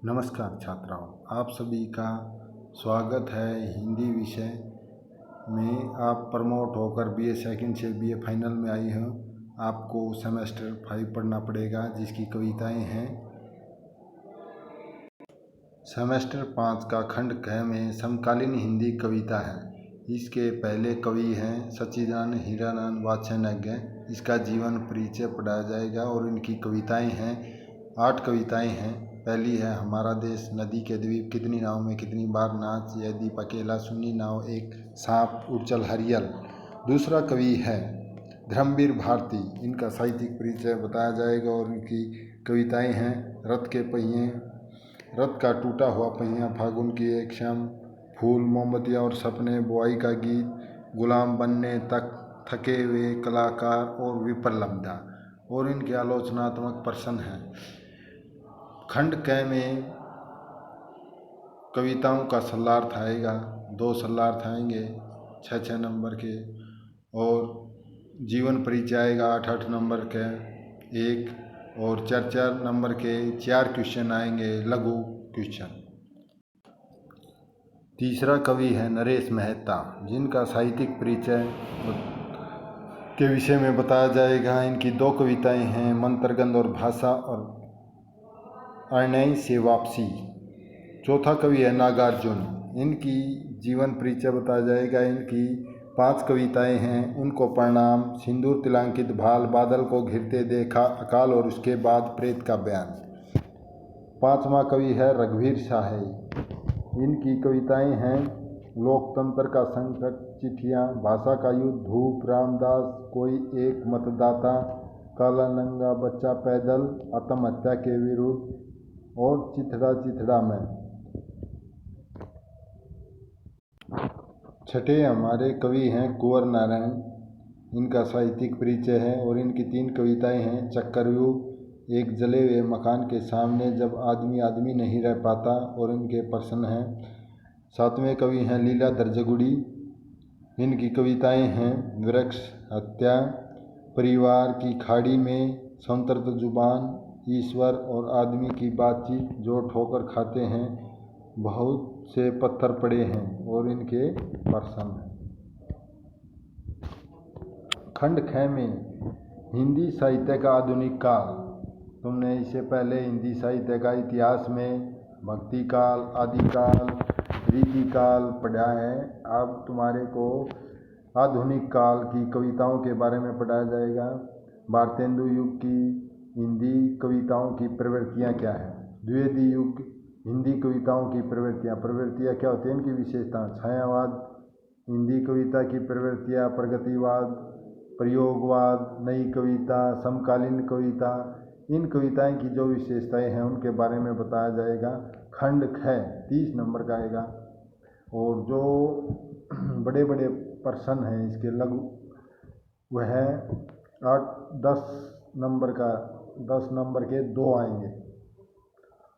नमस्कार छात्राओं, आप सभी का स्वागत है हिंदी विषय में। आप प्रमोट होकर बीए सेकंड से बीए फाइनल में आई हो। आपको सेमेस्टर 5 पढ़ना पड़ेगा, जिसकी कविताएं हैं। सेमेस्टर 5 का खंड क में समकालीन हिंदी कविता है। इसके पहले कवि हैं सच्चिदानंद हीरानंद वात्स्यज्ञ। इसका जीवन परिचय पढ़ाया जाएगा और इनकी कविताएं हैं। 8 कविताएं हैं। पहली है हमारा देश, नदी के द्वीप, कितनी नाव में कितनी बार नाच, यह दीप अकेला, सुनी नाव एक, सांप, उड़चल हरियल। दूसरा कवि है धर्मवीर भारती। इनका साहित्यिक परिचय बताया जाएगा और इनकी कविताएं हैं। रथ के पहिए, रथ का टूटा हुआ पहिया, फागुन की एक शाम, फूल, मोमबत्तियाँ और सपने, बुआई का गीत, गुलाम बनने तक, थके हुए कलाकार और विप्रलब्धा। और इनके आलोचनात्मक प्रश्न हैं। खंड क में कविताओं का सल्लार्थ आएगा। 2 सल्लार्थ आएंगे 6 नंबर के, और जीवन परिचय आएगा 8 नंबर के 1, और 4 नंबर के 4 क्वेश्चन आएंगे, लघु क्वेश्चन। तीसरा कवि है नरेश मेहता, जिनका साहित्यिक परिचय के विषय में बताया जाएगा। इनकी 2 कविताएं हैं, मंत्रगंध और भाषा और अरण्य से वापसी। चौथा कवि है नागार्जुन। इनकी जीवन परिचय बताया जाएगा। इनकी 5 कविताएं हैं, उनको प्रणाम, सिंदूर तिलंकित भाल, बादल को घिरते देखा, अकाल और उसके बाद प्रेत का बयान। 5वां कवि है रघुवीर शाही। इनकी कविताएं हैं लोकतंत्र का संकट, चिट्ठियाँ, भाषा का युद्ध, धूप, रामदास, कोई एक मतदाता, काला नंगा बच्चा पैदल, आत्महत्या के विरुद्ध, और चिथड़ा चिथड़ा में। छठे हमारे कवि हैं कुंवर नारायण। इनका साहित्यिक परिचय है और इनकी 3 कविताएं हैं, चक्रव्यूह, एक जले हुए मकान के सामने, जब आदमी आदमी नहीं रह पाता, और इनके प्रश्न हैं। 7वें कवि हैं लीलाधर जगुड़ी। इनकी कविताएं हैं वृक्ष, हत्या, परिवार की खाड़ी में, संतर्त जुबान, ईश्वर और आदमी की बातचीत, जो ठोकर खाते हैं, बहुत से पत्थर पड़े हैं, और इनके प्रश्न हैं। खंड ख में हिंदी साहित्य का आधुनिक काल। तुमने इससे पहले हिंदी साहित्य का इतिहास में भक्ति काल, आदिकाल, रीतिकाल पढ़ा है। अब तुम्हारे को आधुनिक काल की कविताओं के बारे में पढ़ाया जाएगा। भारतेंदु युग की हिंदी कविताओं की प्रवृत्तियाँ क्या हैं। द्विवेदी युग हिंदी कविताओं की प्रवृत्तियाँ क्या होती हैं, इनकी विशेषता। छायावाद हिंदी कविता की प्रवृत्तियाँ, प्रगतिवाद, प्रयोगवाद, नई कविता, समकालीन कविता। इन कविताएं की जो विशेषताएं हैं उनके बारे में बताया जाएगा। खंड ख 30 नंबर का आएगा, और जो बड़े बड़े प्रश्न हैं इसके लघु, वह 10 नंबर का, 10 नंबर के 2 आएंगे,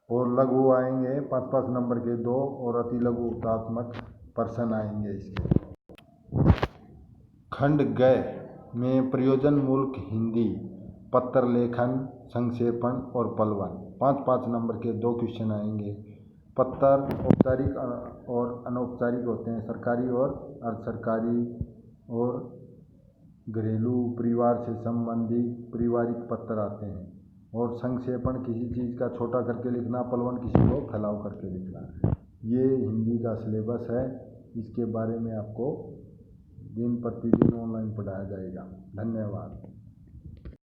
और लघु आएंगे 5 नंबर के 2, और अति लघु उत्तरात्मक प्रश्न आएंगे इसके। खंड ग में प्रयोजनमूलक हिंदी, पत्र लेखन, संक्षेपण और पलवन। 5 नंबर के 2 क्वेश्चन आएंगे। पत्र औपचारिक और अनौपचारिक होते हैं, सरकारी और अर्ध सरकारी, और घरेलू परिवार से संबंधित पारिवारिक पत्र आते हैं। और संक्षेपण किसी चीज़ का छोटा करके लिखना, पलवन किसी को फैलाव करके लिखना। ये हिंदी का सिलेबस है। इसके बारे में आपको दिन प्रतिदिन ऑनलाइन पढ़ाया जाएगा। धन्यवाद।